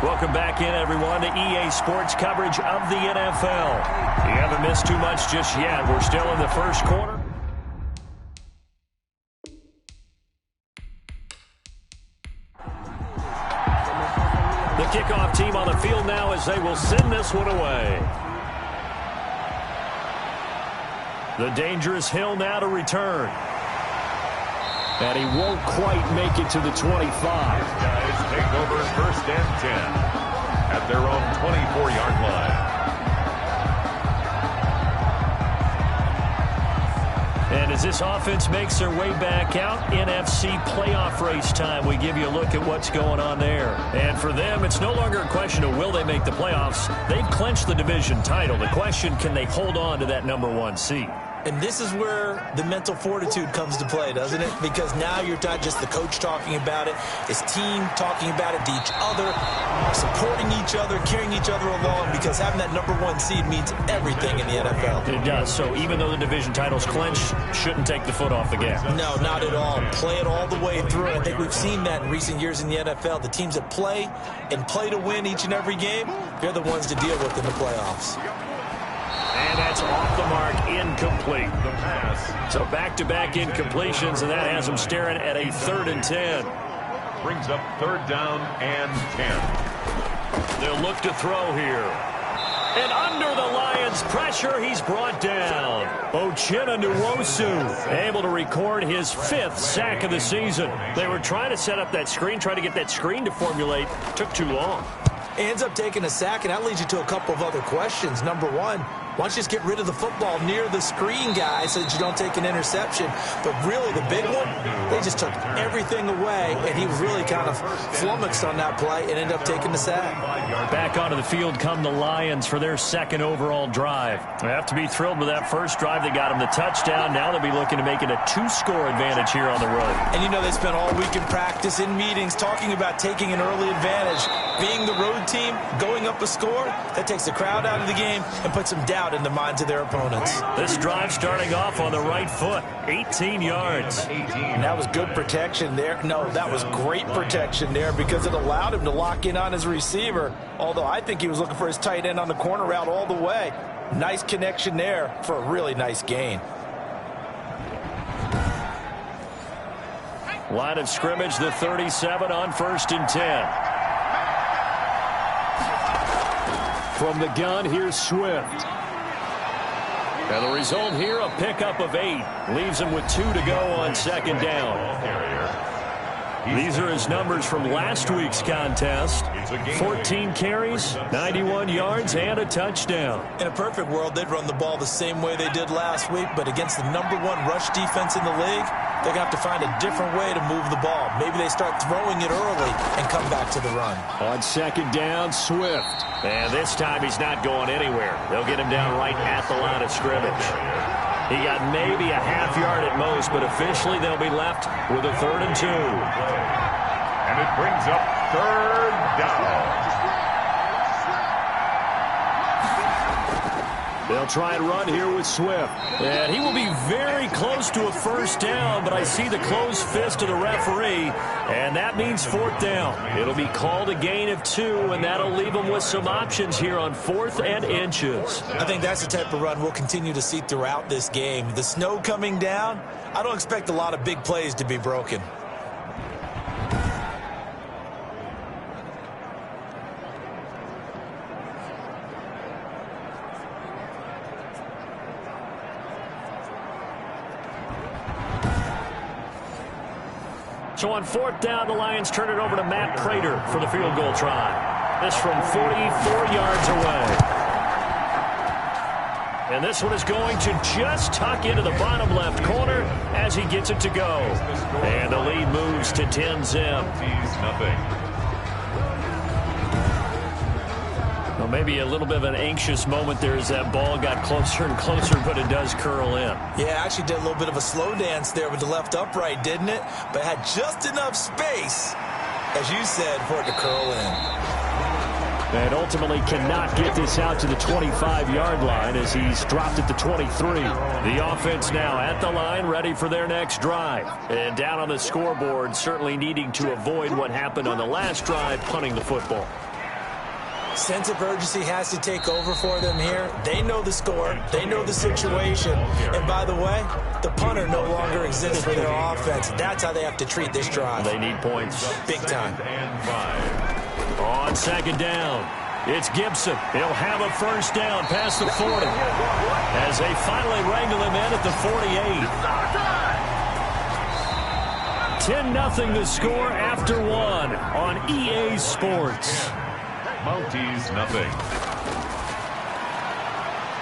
Welcome back in, everyone, to EA Sports coverage of the NFL. You haven't missed too much just yet. We're still in the first quarter. The kickoff team on the field now as they will send this one away. The dangerous Hill now to return. And he won't quite make it to the 25. Guys take over first and 10 at their own 24-yard line. And as this offense makes their way back out, NFC playoff race time, we give you a look at what's going on there. And for them, it's no longer a question of will they make the playoffs. They've clinched the division title. The question, can they hold on to that #1 seed? And this is where the mental fortitude comes to play, doesn't it? Because now you're not just the coach talking about it, his team talking about it to each other, supporting each other, carrying each other along, because having that #1 seed means everything in the NFL. It does. So even though the division title's clinched, shouldn't take the foot off the gas. No, not at all. Play it all the way through. I think we've seen that in recent years in the NFL. The teams that play and play to win each and every game, they're the ones to deal with in the playoffs. And that's off the mark, incomplete. The pass. So back-to-back incompletions, and that has them staring at a 3rd and 10. Brings up 3rd down and 10. They'll look to throw here. And under the Lions' pressure, he's brought down. tjohnston28's able to record his 5th sack of the season. They were trying to set up that screen, trying to get that screen to formulate. Took too long. He ends up taking a sack, and that leads you to a couple of other questions. Number one, why don't you just get rid of the football near the screen guy so that you don't take an interception? But really, the big one, they just took everything away, and he was really kind of flummoxed on that play and ended up taking the sack. Back onto the field come the Lions for their 2nd overall drive. They have to be thrilled with that first drive. They got them the touchdown. Now they'll be looking to make it a 2-score advantage here on the road. And you know they spent all week in practice, in meetings, talking about taking an early advantage. Being the road team, going up a score, that takes the crowd out of the game and puts them down in the minds of their opponents. This drive starting off on the right foot, 18 yards. And that was good protection there. No, that was great protection there because it allowed him to lock in on his receiver, although I think he was looking for his tight end on the corner route all the way. Nice connection there for a really nice gain. Line of scrimmage, the 37 on 1st and 10. From the gun, here's Swift. And the result here, a pickup of 8. Leaves him with 2 to go on 2nd down. These are his numbers from last week's contest. 14 carries, 91 yards, and a touchdown. In a perfect world, they'd run the ball the same way they did last week, but against the #1 rush defense in the league, they're going to have to find a different way to move the ball. Maybe they start throwing it early and come back to the run. On 2nd down, Swift. And this time he's not going anywhere. They'll get him down right at the line of scrimmage. He got maybe a half yard at most, but officially they'll be left with a 3rd and 2. And it brings up 3rd down. They'll try and run here with Swift. And he will be very close to a 1st down, but I see the closed fist of the referee, and that means 4th down. It'll be called a gain of 2, and that'll leave them with some options here on 4th and inches. I think that's the type of run we'll continue to see throughout this game. The snow coming down, I don't expect a lot of big plays to be broken. So on 4th down, the Lions turn it over to Matt Prater for the field goal try. This from 44 yards away. And this one is going to just tuck into the bottom left corner as he gets it to go. And the lead moves to 10-zip. Well, maybe a little bit of an anxious moment there as that ball got closer and closer, but it does curl in. Yeah, actually did a little bit of a slow dance there with the left upright, didn't it? But had just enough space, as you said, for it to curl in. And ultimately cannot get this out to the 25-yard line as he's dropped at the 23. The offense now at the line, ready for their next drive. And down on the scoreboard, certainly needing to avoid what happened on the last drive, punting the football. Sense of urgency has to take over for them here. They know the score. They know the situation. And by the way, the punter no longer exists for their offense. That's how they have to treat this drive. They need points. Big time. On second down, it's Gibson. He'll have a first down past the 40 as they finally wrangle him in at the 48. 10-0 the score after one on EA Sports. Mounties nothing.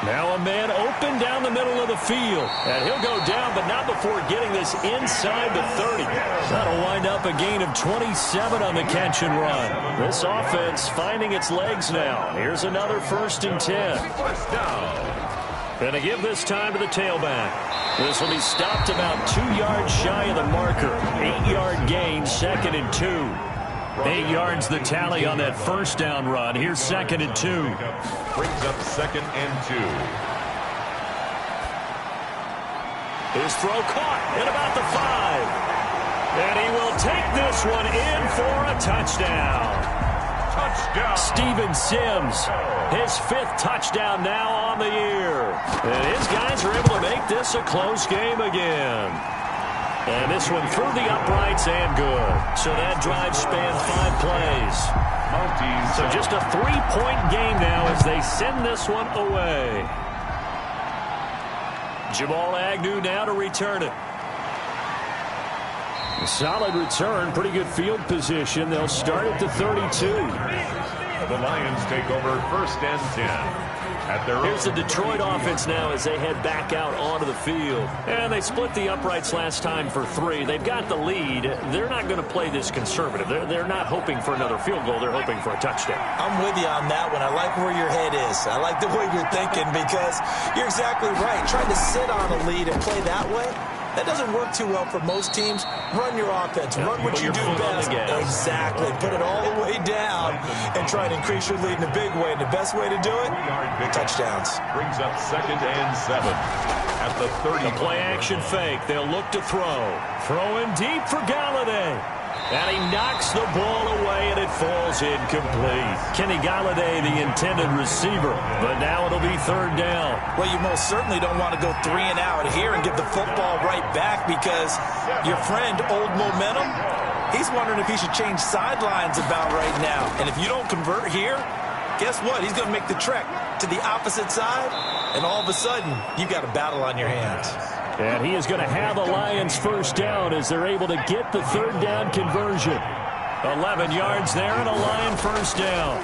Now a man open down the middle of the field. And he'll go down, but not before getting this inside the 30. That'll wind up a gain of 27 on the catch and run. This offense finding its legs now. Here's another 1st and 10. And to give this time to the tailback. This will be stopped about 2 yards shy of the marker. 8-yard gain, 2nd and 2. 8 yards the tally on that first down run. Here's 2nd and 2. Brings up 2nd and 2. His throw caught at about the 5. And he will take this one in for a touchdown. Touchdown. Steven Sims, his 5th touchdown now on the year. And his guys are able to make this a close game again. And this one through the uprights and good. So that drive spanned 5 plays. So just a 3-point game now as they send this one away. Jamal Agnew now to return it. A solid return, pretty good field position. They'll start at the 32. The Lions take over 1st and 10. Here's the Detroit offense now as they head back out onto the field. And they split the uprights last time for 3. They've got the lead. They're not going to play this conservative. They're not hoping for another field goal. They're hoping for a touchdown. I'm with you on that one. I like where your head is. I like the way you're thinking because you're exactly right. Trying to sit on a lead and play that way, that doesn't work too well for most teams. Run your offense. Run what you do best. Exactly. Put it all the way down and try to increase your lead in a big way. And the best way to do it, touchdowns. Brings up 2nd and 7 at the 30. The play action fake. They'll look to throw. Throwing deep for Galladay. And he knocks the ball away, and it falls incomplete. Kenny Galladay, the intended receiver. But now it'll be 3rd down. Well, you most certainly don't want to go 3 and out here and give the football right back because your friend, Old Momentum, he's wondering if he should change sidelines about right now. And if you don't convert here, guess what? He's going to make the trek to the opposite side, and all of a sudden, you've got a battle on your hands. And he is going to have the Lions 1st down as they're able to get the 3rd down conversion. 11 yards there and a Lion 1st down.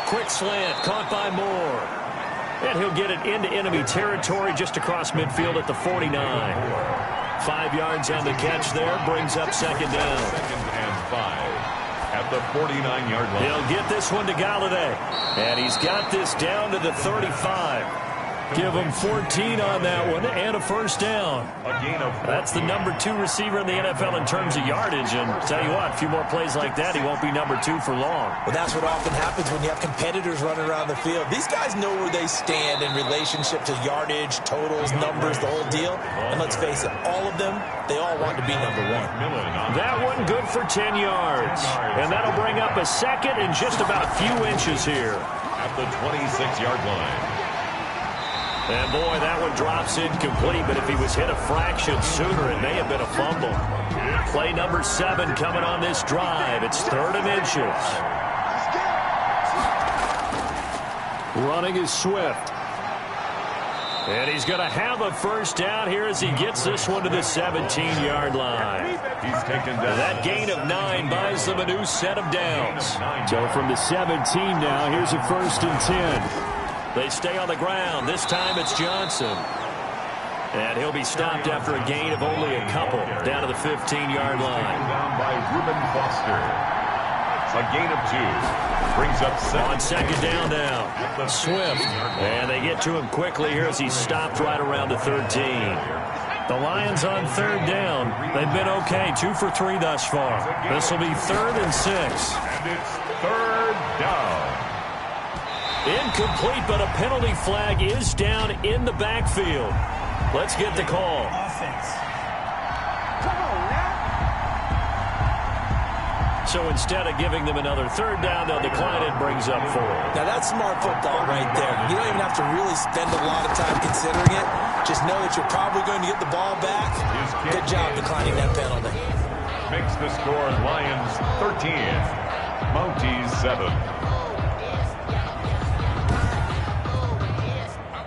Quick slant caught by Moore. And he'll get it into enemy territory just across midfield at the 49. 5 yards on the catch there, brings up 2nd down. 2nd and 5 at the 49-yard line. He'll get this one to Galladay. And he's got this down to the 35. Give him 14 on that one and a 1st down. That's the number 2 receiver in the NFL in terms of yardage. And tell you what, a few more plays like that, he won't be number 2 for long. Well, that's what often happens when you have competitors running around the field. These guys know where they stand in relationship to yardage, totals, numbers, the whole deal. And let's face it, all of them, they all want to be number 1. That one good for 10 yards. And that'll bring up a 2nd and just about a few inches here. At the 26-yard line. And boy, that one drops incomplete, but if he was hit a fraction sooner, it may have been a fumble. Play number 7 coming on this drive. It's 3rd and inches. Running is Swift. And he's going to have a 1st down here as he gets this one to the 17-yard line. He's taken down. That gain of 9 buys them a new set of downs. So from the 17 now, here's a 1st and 10. They stay on the ground. This time it's Johnson. And he'll be stopped after a gain of only a couple down to the 15-yard line. Down by Reuben Foster. A gain of 2. Brings up 7. On 2nd down now. Swift. And they get to him quickly here as he's stopped right around the 13. The Lions on 3rd down. They've been okay. 2 for 3 thus far. This will be 3rd and 6. And it's 3rd down. Incomplete, but a penalty flag is down in the backfield. Let's get the call. So instead of giving them another third down, they'll decline it, brings up 4. Now, that's smart football right there. You don't even have to really spend a lot of time considering it. Just know that you're probably going to get the ball back. Good job declining that penalty. Makes the score Lions 13, Mounties 7.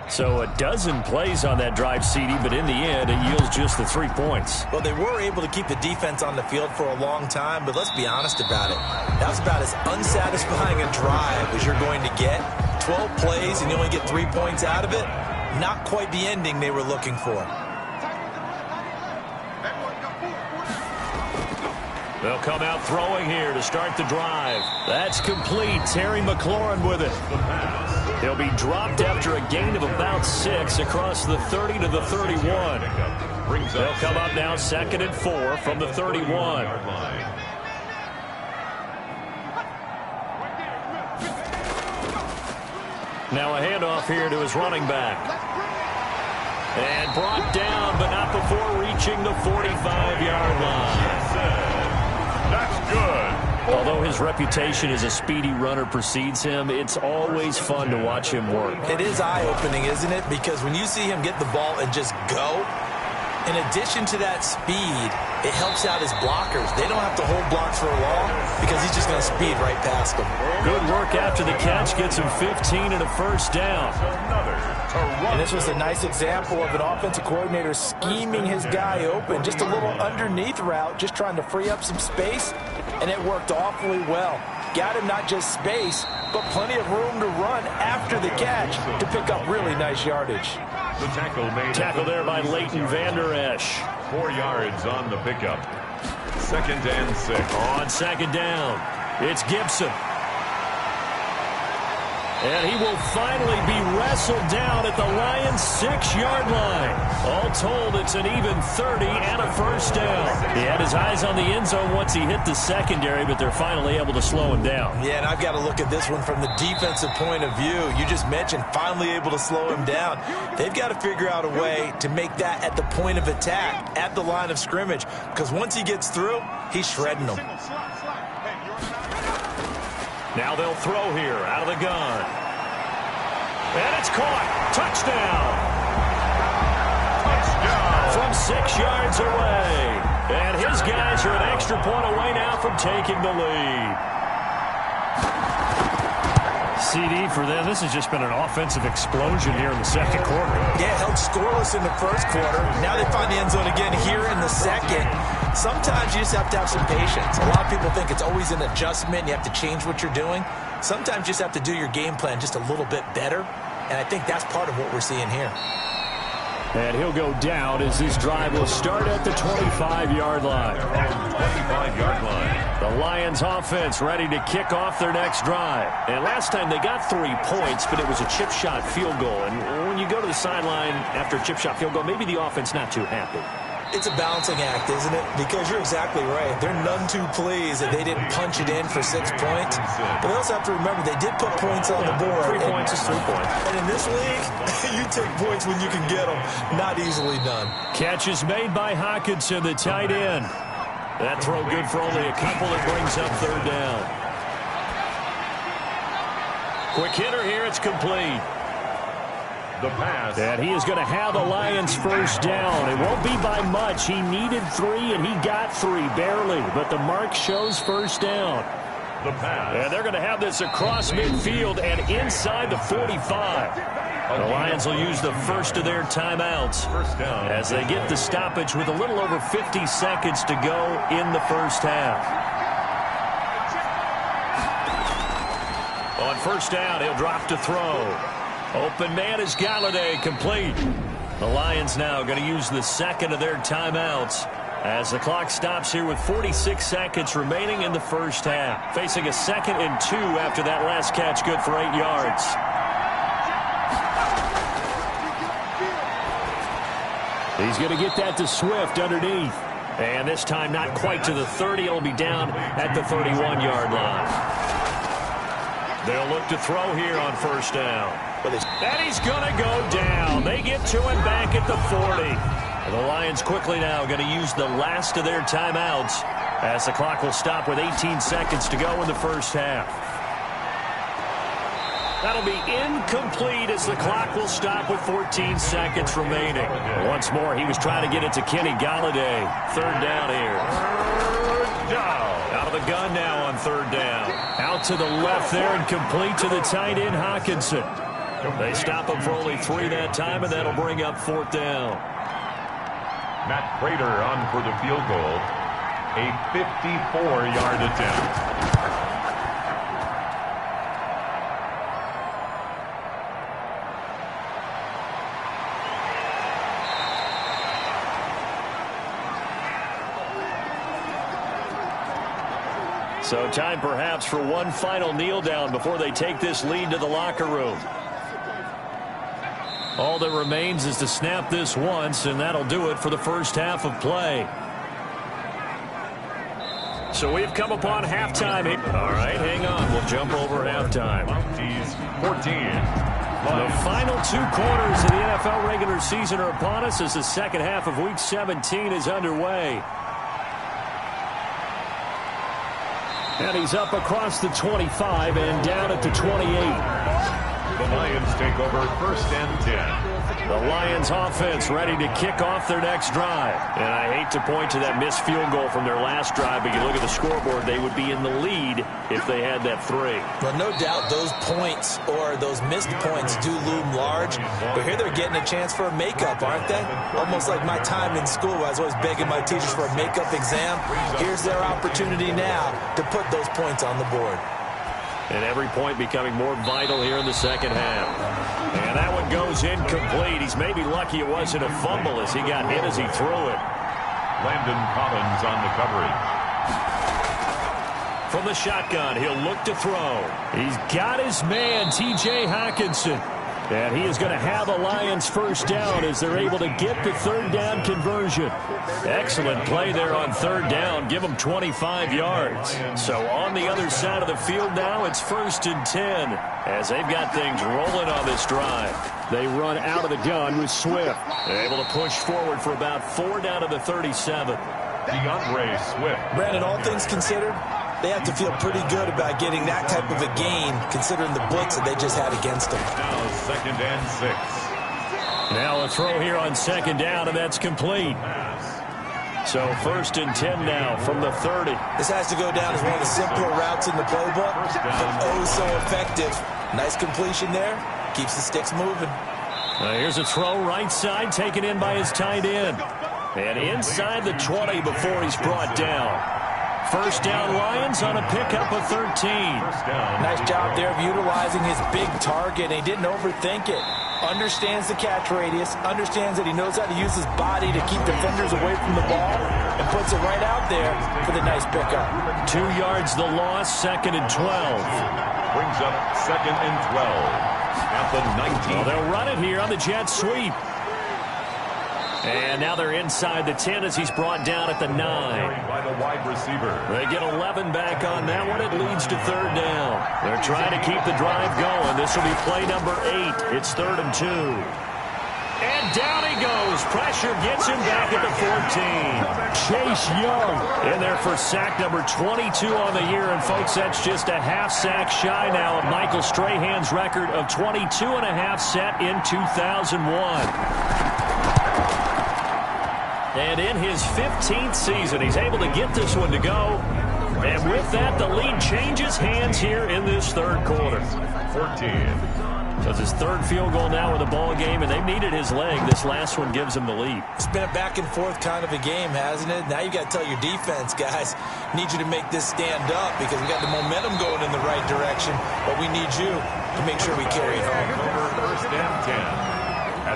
So a dozen plays on that drive, CD, but in the end, it yields just the 3 points. Well, they were able to keep the defense on the field for a long time, but let's be honest about it. That was about as unsatisfying a drive as you're going to get. 12 plays and you only get 3 points out of it. Not quite the ending they were looking for. They'll come out throwing here to start the drive. That's complete. Terry McLaurin with it. He'll be dropped after a gain of about 6 across the 30 to the 31. They'll come up now 2nd and 4 from the 31. Now a handoff here to his running back. And brought down, but not before reaching the 45-yard line. That's good. Although his reputation as a speedy runner precedes him, it's always fun to watch him work. It is eye-opening, isn't it? Because when you see him get the ball and just go, in addition to that speed, it helps out his blockers. They don't have to hold blocks for long because he's just going to speed right past them. Good work after the catch. Gets him 15 and a first down. And this was a nice example of an offensive coordinator scheming his guy open. Just a little underneath route, just trying to free up some space, and it worked awfully well. Got him not just space, but plenty of room to run after the catch to pick up really nice yardage. The tackle there by Leighton Vander Esch. 4 yards on the pickup. 2nd and 6. On 2nd down, it's Gibson. And he will finally be wrestled down at the Lions' 6-yard line. All told, it's an even 30 and a first down. He had his eyes on the end zone once he hit the secondary, but they're finally able to slow him down. Yeah, and I've got to look at this one from the defensive point of view. You just mentioned finally able to slow him down. They've got to figure out a way to make that at the point of attack, at the line of scrimmage, because once he gets through, he's shredding them. Now they'll throw here out of the gun. And it's caught. Touchdown. From 6 yards away. And his guys are an extra point away now from taking the lead. CD for them. This has just been an offensive explosion here in the second quarter. Yeah, held scoreless in the first quarter. Now they find the end zone again here in the second. Sometimes you just have to have some patience. A lot of people think it's always an adjustment. You have to change what you're doing. Sometimes you just have to do your game plan just a little bit better. And I think that's part of what we're seeing here. And he'll go down as this drive will start at the 25-yard line. 25-yard line. The Lions offense ready to kick off their next drive. And last time they got 3 points, but it was a chip shot field goal. And when you go to the sideline after a chip shot field goal, maybe the offense not too happy. It's a balancing act, isn't it? Because you're exactly right. They're none too pleased that they didn't punch it in for 6 points. But they also have to remember they did put points on the board. 3 points is 3 points. And in this league, you take points when you can get them. Not easily done. Catch is made by Hawkinson, the tight end. That throw good for only a couple. It brings up 3rd down. Quick hitter here. It's complete. The pass. And he is going to have the Lions first down. It won't be by much. He needed 3, and he got 3, barely. But the mark shows first down. The pass. And they're going to have this across midfield and inside the 45. The Lions will use the first of their timeouts as they get the stoppage with a little over 50 seconds to go in the first half. On first down, he'll drop to throw. Open man is Galladay, complete. The Lions now going to use the second of their timeouts as the clock stops here with 46 seconds remaining in the first half. Facing a 2nd and 2 after that last catch, good for 8 yards. He's going to get that to Swift underneath. And this time not quite to the 30. It'll be down at the 31-yard line. They'll look to throw here on first down. And he's going to go down. They get to him back at the 40. And the Lions quickly now going to use the last of their timeouts as the clock will stop with 18 seconds to go in the first half. That'll be incomplete as the clock will stop with 14 seconds remaining. Once more, he was trying to get it to Kenny Galladay. Third down here. Third down. Out of the gun now on third down. Out to the left there and complete to the tight end, Hawkinson. They stop him for only 3 that time, and that'll bring up fourth down. Matt Prater on for the field goal. A 54-yard attempt. So time perhaps for one final kneel down before they take this lead to the locker room. All that remains is to snap this once, and that'll do it for the first half of play. So we've come upon halftime. All right, hang on. We'll jump over halftime. 14. The final 2 quarters of the NFL regular season are upon us as the second half of Week 17 is underway. And he's up across the 25 and down at the 28. The Lions take over first and 10. The Lions offense ready to kick off their next drive. And I hate to point to that missed field goal from their last drive, but you look at the scoreboard, they would be in the lead if they had that 3. Well, no doubt those points or those missed points do loom large. But here they're getting a chance for a makeup, aren't they? Almost like my time in school. I was always begging my teachers for a makeup exam. Here's their opportunity now to put those points on the board. And every point becoming more vital here in the second half. And that one goes incomplete. He's maybe lucky it wasn't a fumble as he got hit as he threw it. Landon Collins on the coverage. From the shotgun, he'll look to throw. He's got his man, T.J. Hawkinson. And he is going to have a Lions first down as they're able to get the third down conversion. Excellent play there on third down. Give them 25 yards. So on the other side of the field now, it's first and 10 as they've got things rolling on this drive. They run out of the gun with Swift. They're able to push forward for about 4 down to the 37. DeAndre Swift. Brandon, all things considered, they have to feel pretty good about getting that type of a gain, considering the blitz that they just had against them. Now second and 6. Now a throw here on second down, and that's complete. So first and 10 now from the 30. This has to go down as one of the simpler routes in the playbook, but oh so effective. Nice completion there. Keeps the sticks moving. Here's a throw right side, taken in by his tight end. And inside the 20 before he's brought down. First down Lions on a pickup of 13. Nice job there of utilizing his big target. He didn't overthink it. Understands the catch radius. Understands that he knows how to use his body to keep defenders away from the ball. And puts it right out there for the nice pickup. 2 yards the loss, second and 12. Brings up second and 12 at the 19. Well, they'll run it here on the jet sweep. And now they're inside the 10 as he's brought down at the 9. By the wide receiver. They get 11 back on that one. It leads to third down. They're trying to keep the drive going. This will be play number 8. It's third and 2. And down he goes. Pressure gets him back at the 14. Chase Young in there for sack number 22 on the year. And, folks, that's just a half sack shy now of Michael Strahan's record of 22.5 set in 2001. And in his 15th season, he's able to get this one to go. And with that, the lead changes hands here in this third quarter. 14. So it's his third field goal now in the ball game, and they've needed his leg. This last one gives him the lead. It's been a back and forth kind of a game, hasn't it? Now you got to tell your defense, guys, need you to make this stand up because we got the momentum going in the right direction, but we need you to make sure we carry it home. First and 10.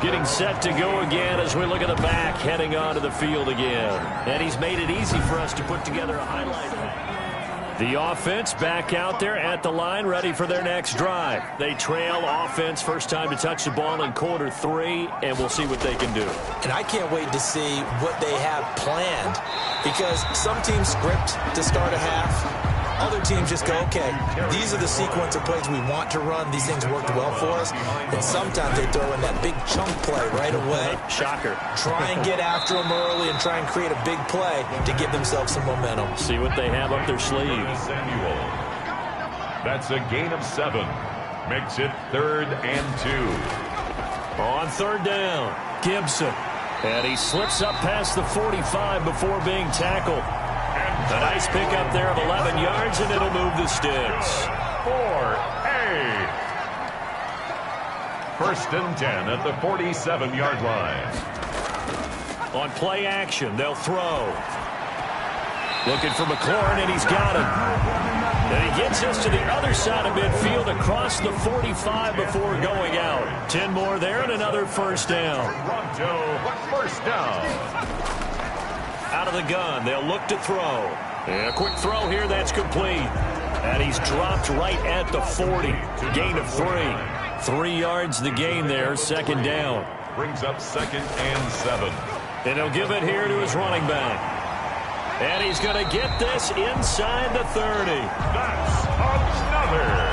Getting set to go again as we look at the back, heading onto the field again. And he's made it easy for us to put together a highlight. The offense back out there at the line, ready for their next drive. They trail offense, first time to touch the ball in quarter 3, and we'll see what they can do. And I can't wait to see what they have planned because some teams script to start a half. Other teams just go, okay, these are the sequence of plays we want to run. These things worked well for us. And sometimes they throw in that big chunk play right away. Shocker. Try and get after them early and try and create a big play to give themselves some momentum. See what they have up their sleeve. Samuel. That's a gain of 7. Makes it 3rd and 2. On 3rd down, Gibson. And he slips up past the 45 before being tackled. A nice pickup there of 11 yards, and it'll move the sticks. 4A. 1st and 10 at the 47-yard line. On play action, they'll throw. Looking for McLaurin, and he's got him. And he gets us to the other side of midfield across the 45 before going out. 10 more there and another 1st down. Toronto, 1st down. Out of the gun, they'll look to throw. And a quick throw here, that's complete. And he's dropped right at the 40. Gain of 3. 3 yards the gain there, 2nd down. Brings up 2nd and 7. And he'll give it here to his running back. And he's going to get this inside the 30. That's another.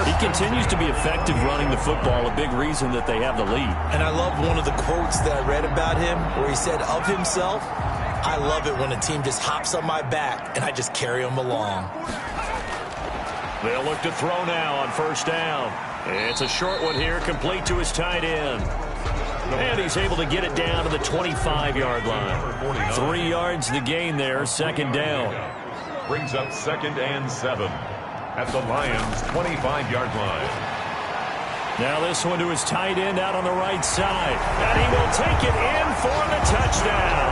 He continues to be effective running the football, a big reason that they have the lead. And I love one of the quotes that I read about him where he said of himself, I love it when a team just hops on my back and I just carry them along. They'll look to throw now on 1st down. It's a short one here, complete to his tight end. And he's able to get it down to the 25-yard line. 3 yards the gain there, 2nd down. Brings up 2nd and 7 at the Lions' 25-yard line. Now this one to his tight end out on the right side. And he will take it in for the touchdown.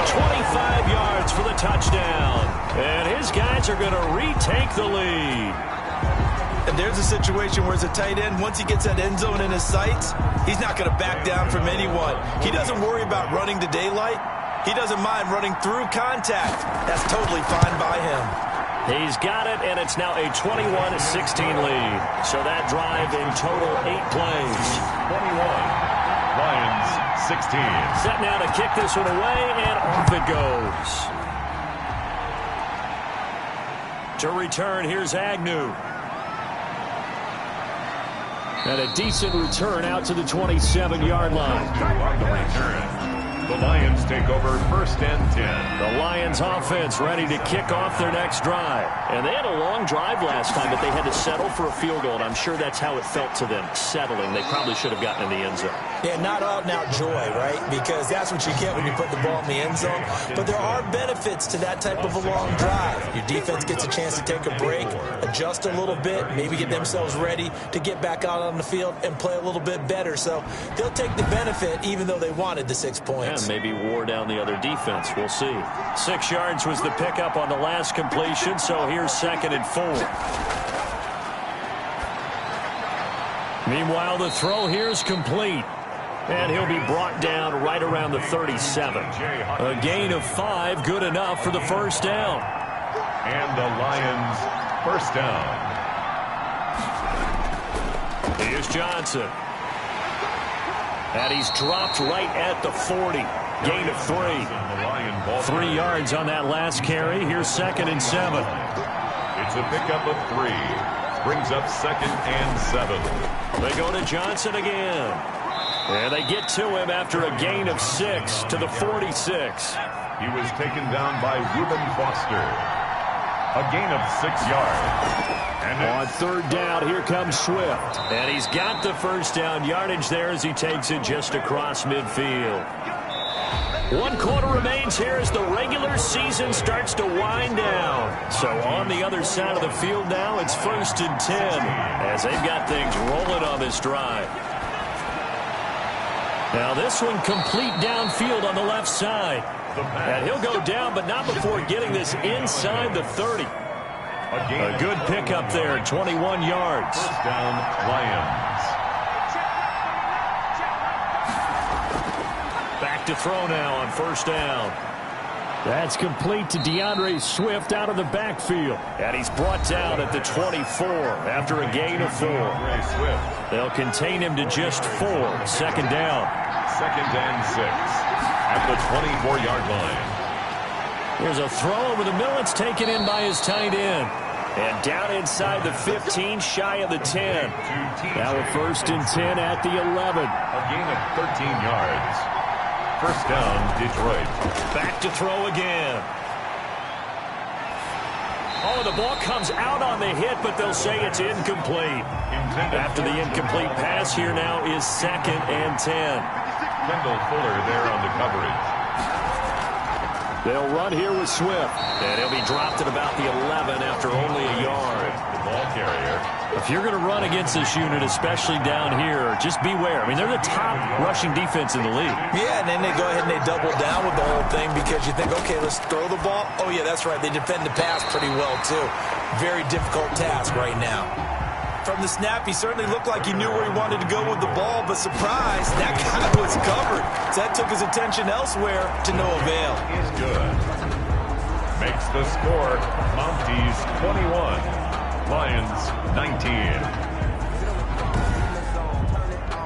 25 yards for the touchdown. And his guys are going to retake the lead. And there's a situation where as a tight end, once he gets that end zone in his sights, he's not going to back down from anyone. He doesn't worry about running to daylight. He doesn't mind running through contact. That's totally fine by him. He's got it, and it's now a 21-16 lead. So that drive in total 8 plays. 21. Lions 16. Set now to kick this one away, and off it goes. To return, here's Agnew. And a decent return out to the 27-yard line. On the return, the Lions take over 1st and 10. The Lions offense ready to kick off their next drive. And they had a long drive last time, but they had to settle for a field goal, and I'm sure that's how it felt to them, settling. They probably should have gotten in the end zone. Yeah, not out-and-out joy, right? Because that's what you get when you put the ball in the end zone. But there are benefits to that type of a long drive. Your defense gets a chance to take a break, adjust a little bit, maybe get themselves ready to get back out on the field and play a little bit better. So they'll take the benefit even though they wanted the 6 points. And maybe wore down the other defense. We'll see. 6 yards was the pickup on the last completion, so here's 2nd and 4. Meanwhile, the throw here is complete. And he'll be brought down right around the 37. A gain of 5, good enough for the 1st down. And the Lions 1st down. Here's Johnson. And he's dropped right at the 40. Gain of 3. 3 yards on that last carry. Here's 2nd and 7. It's a pickup of 3. Brings up 2nd and 7. They go to Johnson again. And they get to him after a gain of 6 to the 46. He was taken down by Reuben Foster. A gain of 6 yards. And on 3rd down, here comes Swift. And he's got the 1st down yardage there as he takes it just across midfield. 1 quarter remains here as the regular season starts to wind down. So on the other side of the field now, it's 1st and 10 as they've got things rolling on this drive. Now this one complete downfield on the left side. And he'll go down, but not before getting this inside the 30. A good pickup there, 21 yards. 1st down, Lions. Back to throw now on 1st down. That's complete to DeAndre Swift out of the backfield. And he's brought down at the 24 after a gain of 4. They'll contain him to just 4. 2nd down. 2nd and 6 at the 24-yard line. Here's a throw over the middle. It's taken in by his tight end. And down inside the 15, shy of the 10. Now a 1st and 10 at the 11. A gain of 13 yards. First down, Detroit. Back to throw again. Oh, the ball comes out on the hit, but they'll say it's incomplete. After the incomplete pass, here now is 2nd and 10. Kendall Fuller there on the coverage. They'll run here with Swift. And he'll be dropped at about the 11 after only a yard. The ball carrier. If you're going to run against this unit, especially down here, just beware. I mean, they're the top rushing defense in the league. Yeah, and then they go ahead and they double down with the whole thing because you think, okay, let's throw the ball. Oh, yeah, that's right. They defend the pass pretty well, too. Very difficult task right now. From the snap, he certainly looked like he knew where he wanted to go with the ball, but surprise, that guy was covered. So that took his attention elsewhere to no avail. He's good. Makes the score Mounties 21, Lions 19.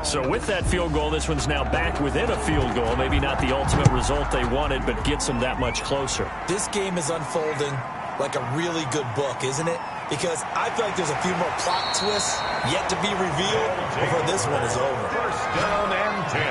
So with that field goal, this one's now back within a field goal. Maybe not the ultimate result they wanted, but gets them that much closer. This game is unfolding like a really good book, isn't it? Because I feel like there's a few more plot twists yet to be revealed before this one is over. First down and 10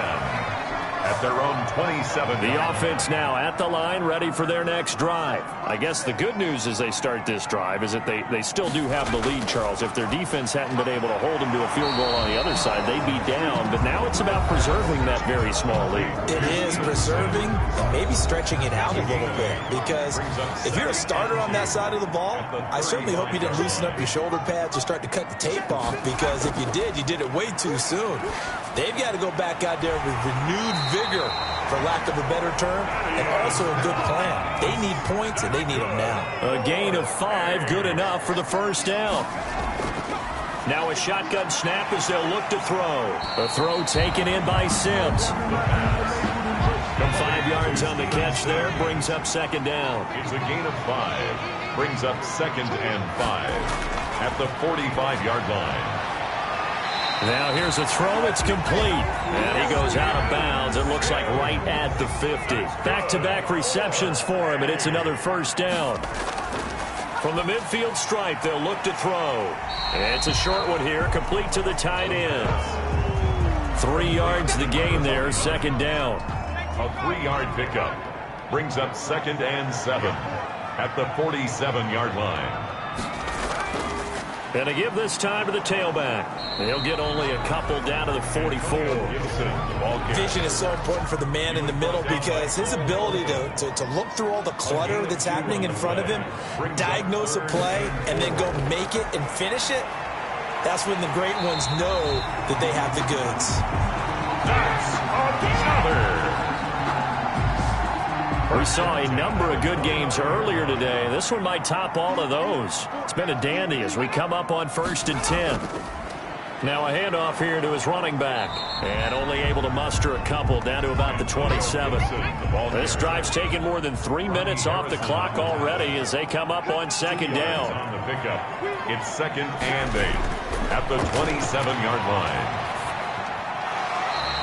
at their own 27. The offense now at the line, ready for their next drive. I guess the good news as they start this drive is that they still do have the lead, Charles. If their defense hadn't been able to hold them to a field goal on the other side, they'd be down. But now it's about preserving that very small lead. It is preserving and maybe stretching it out a little bit. Because if you're a starter on that side of the ball, I certainly hope you didn't loosen up your shoulder pads or start to cut the tape off. Because if you did it way too soon. They've got to go back out there with renewed vigor, for lack of a better term, and also a good plan. They need points, and they need them now. A gain of 5, good enough for the first down. Now a shotgun snap as they'll look to throw. A throw taken in by Sims. From 5 yards on the catch there, brings up 2nd down. It's a gain of 5. Brings up 2nd and 5 at the 45-yard line. Now here's a throw. It's complete. And he goes out of bounds. It looks like right at the 50. Back-to-back receptions for him, and it's another first down. From the midfield stripe, they'll look to throw. And it's a short one here, complete to the tight end. 3 yards the gain there, 2nd down. A 3-yard pickup. Brings up 2nd and 7 at the 47-yard line. And to give this time to the tailback. He'll get only a couple down to the 44. Vision is so important for the man in the middle because his ability to look through all the clutter that's happening in front of him, diagnose a play, and then go make it and finish it, that's when the great ones know that they have the goods. That's another. We saw a number of good games earlier today. This one might top all of those. It's been a dandy as we come up on 1st and 10. Now a handoff here to his running back. And only able to muster a couple down to about the 27. This drive's taken more than 3 minutes off the clock already as they come up on 2nd down. On the pickup, it's 2nd and 8 at the 27-yard line.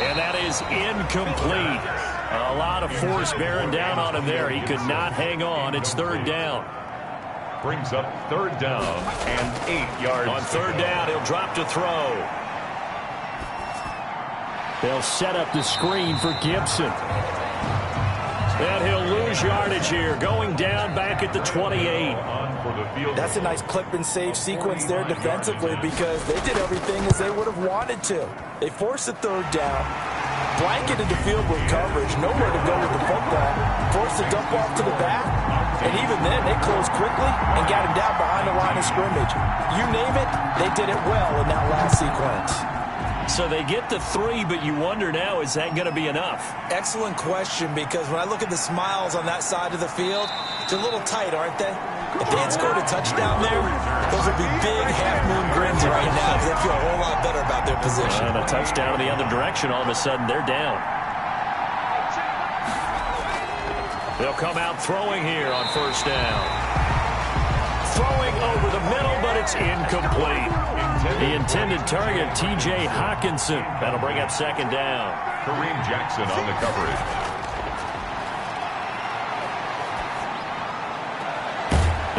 And that is incomplete. A lot of force bearing down on him there. He could not hang on. It's 3rd down. Brings up 3rd down and 8 yards. On 3rd down, he'll drop to throw. They'll set up the screen for Gibson. And he'll lose yardage here, going down back at the 28. That's a nice clip and save sequence there defensively because they did everything as they would have wanted to. They forced the 3rd down, blanketed the field with coverage, nowhere to go with the football, forced the dump off to the back, and even then they closed quickly and got him down behind the line of scrimmage. You name it, they did it well in that last sequence. So they get the 3, but you wonder now, is that going to be enough? Excellent question, because when I look at the smiles on that side of the field, they're a little tight, aren't they? If they had scored a touchdown there, those would be big half-moon grins right now because they feel a whole lot better about their position. And a touchdown in the other direction, all of a sudden they're down. They'll come out throwing here on 1st down. Throwing over the middle, but it's incomplete. The intended target, T.J. Hawkinson. That'll bring up 2nd down. Kareem Jackson on the coverage.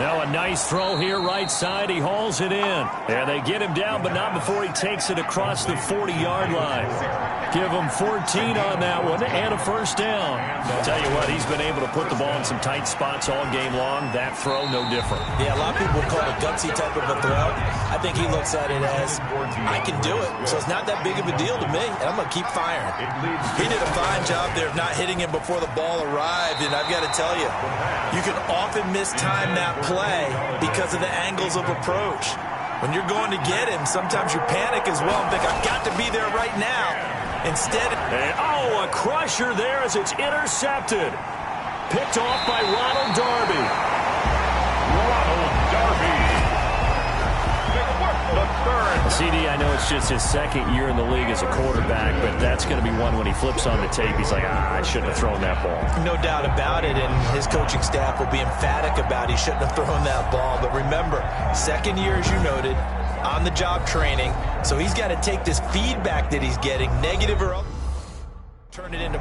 Now a nice throw here right side. He hauls it in. And they get him down, but not before he takes it across the 40-yard line. Give him 14 on that one and a first down. I'll tell you what, he's been able to put the ball in some tight spots all game long. That throw, no different. Yeah, a lot of people call it a gutsy type of a throw. I think he looks at it as, I can do it, so it's not that big of a deal to me, and I'm going to keep firing. He did a fine job there of not hitting him before the ball arrived, and I've got to tell you, you can often mistime that play because of the angles of approach. When you're going to get him, sometimes you panic as well and think, I've got to be there right now. Instead, a crusher there as it's intercepted. Picked off by Ronald Darby. The third. CD, I know it's just his second year in the league as a quarterback, but that's going to be one when he flips on the tape. He's like, I shouldn't have thrown that ball. no doubt about it, and his coaching staff will be emphatic about he shouldn't have thrown that ball. But remember, second year, as you noted, on-the-job training, so he's got to take this feedback that he's getting, negative or other, turn it into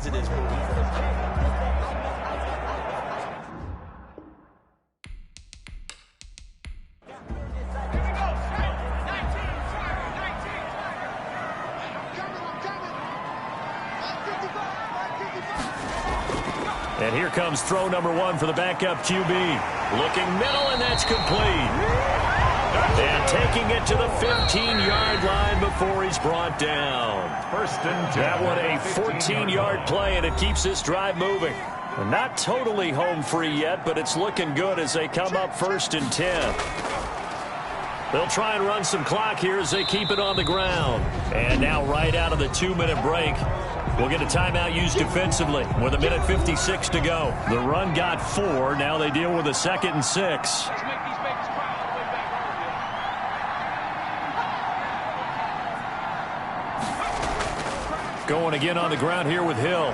positives moving forward. And here comes throw number 1 for the backup QB. Looking middle, and that's complete. And taking it to the 15-yard line before he's brought down. First and 10. That one a 14-yard play, and it keeps this drive moving. Not totally home free yet, but it's looking good as they come up first and 10. They'll try and run some clock here as they keep it on the ground. And now right out of the 2-minute break, we'll get a timeout used defensively with 1:56 to go. The run got 4. Now they deal with a 2nd and 6. Going again on the ground here with Hill.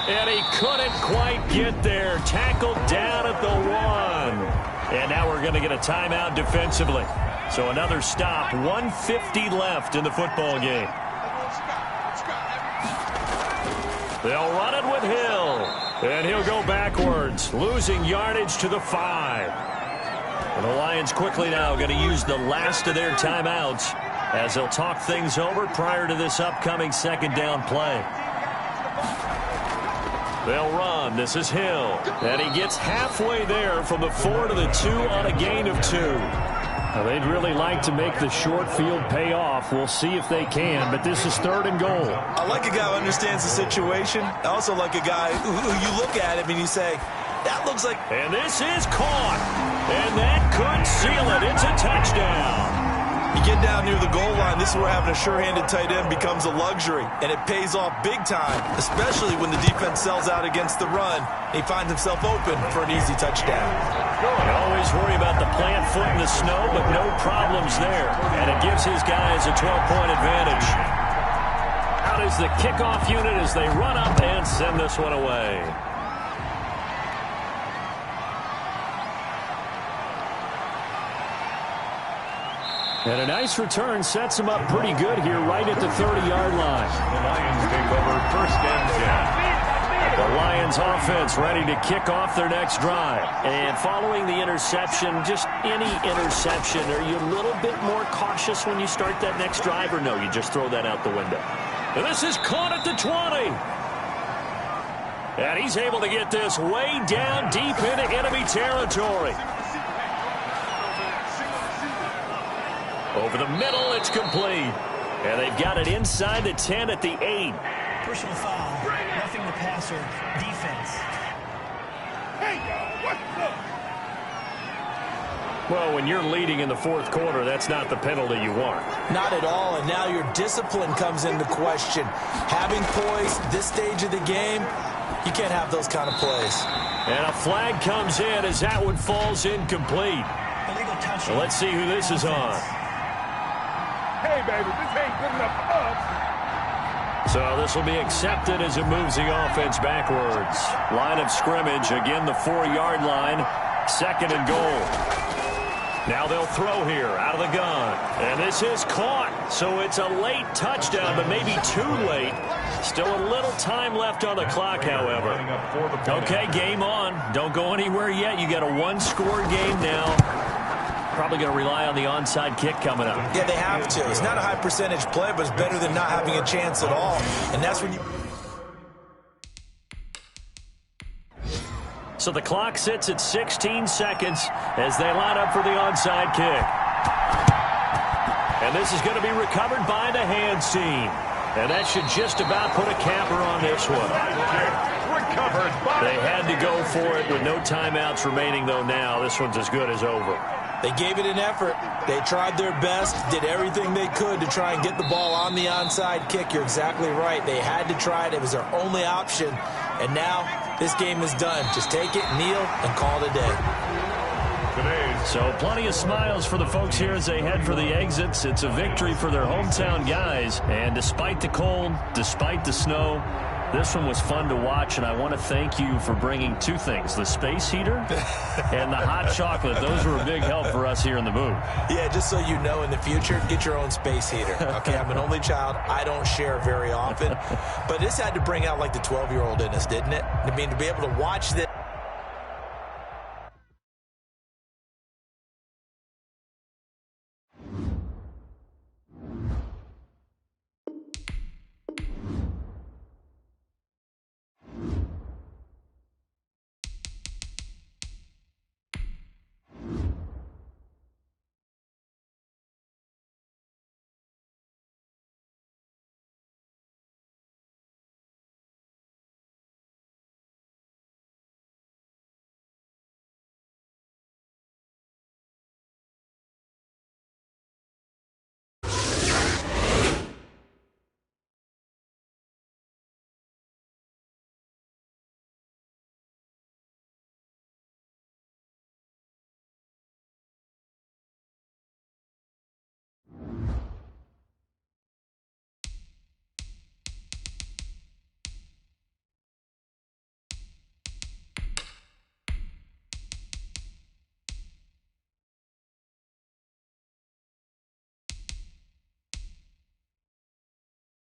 And he couldn't quite get there. Tackled down at the 1. And now we're going to get a timeout defensively. So another stop. 1:50 left in the football game. They'll run it with Hill. And he'll go backwards, losing yardage to the 5. And the Lions quickly now going to use the last of their timeouts as they'll talk things over prior to this upcoming 2nd down play. They'll run. This is Hill. And he gets halfway there from the 4 to the 2 on a gain of 2. Now, they'd really like to make the short field pay off. We'll see if they can, but this is 3rd and goal. I like a guy who understands the situation. I also like a guy who you look at him and you say, that looks like... And this is caught. And that could seal it. It's a touchdown. You get down near the goal line, this is where having a sure-handed tight end becomes a luxury, and it pays off big time, especially when the defense sells out against the run. He finds himself open for an easy touchdown. You always worry about the plant foot in the snow, but no problems there, and it gives his guys a 12-point advantage. Out is the kickoff unit as they run up and send this one away. And a nice return sets them up pretty good here right at the 30-yard line. The Lions take over 1st and 10. The Lions offense ready to kick off their next drive. And following the interception, just any interception, are you a little bit more cautious when you start that next drive, or no, you just throw that out the window? And this is caught at the 20. And he's able to get this way down deep into enemy territory. Over the middle, it's complete. And they've got it inside the 10 at the 8. Personal foul, nothing to pass or defense. Hey, what's up? Well, when you're leading in the 4th quarter, that's not the penalty you want. Not at all, and now your discipline comes into question. Having poise this stage of the game, you can't have those kind of plays. And a flag comes in as that one falls incomplete. Illegal touch. So let's see who this is on. Hey, baby, this ain't good enough for us. So this will be accepted as it moves the offense backwards. Line of scrimmage, again the 4-yard line. 2nd and goal. Now they'll throw here out of the gun. And this is caught. So it's a late touchdown, but maybe too late. Still a little time left on the clock, however. Okay, game on. Don't go anywhere yet. You got a 1-score game now. Probably going to rely on the onside kick coming up. Yeah, they have to. It's not a high percentage play, but it's better than not having a chance at all. And that's when you... So the clock sits at 16 seconds as they line up for the onside kick. And this is going to be recovered by the hands team. And that should just about put a capper on this one. Recovered by... They had to go for it with no timeouts remaining, though, now. This one's as good as over. They gave it an effort. They tried their best, did everything they could to try and get the ball on the onside kick. You're exactly right. They had to try it. It was their only option. And now this game is done. Just take it, kneel, and call it a day. So plenty of smiles for the folks here as they head for the exits. It's a victory for their hometown guys. And despite the cold, despite the snow, This one was fun to watch, and I want to thank you for bringing two things, the space heater and the hot chocolate. Those were a big help for us here in the booth. Yeah, just so you know, in the future, get your own space heater. Okay, I'm an only child. I don't share very often. But this had to bring out, like, the 12-year-old in us, didn't it? I mean, to be able to watch this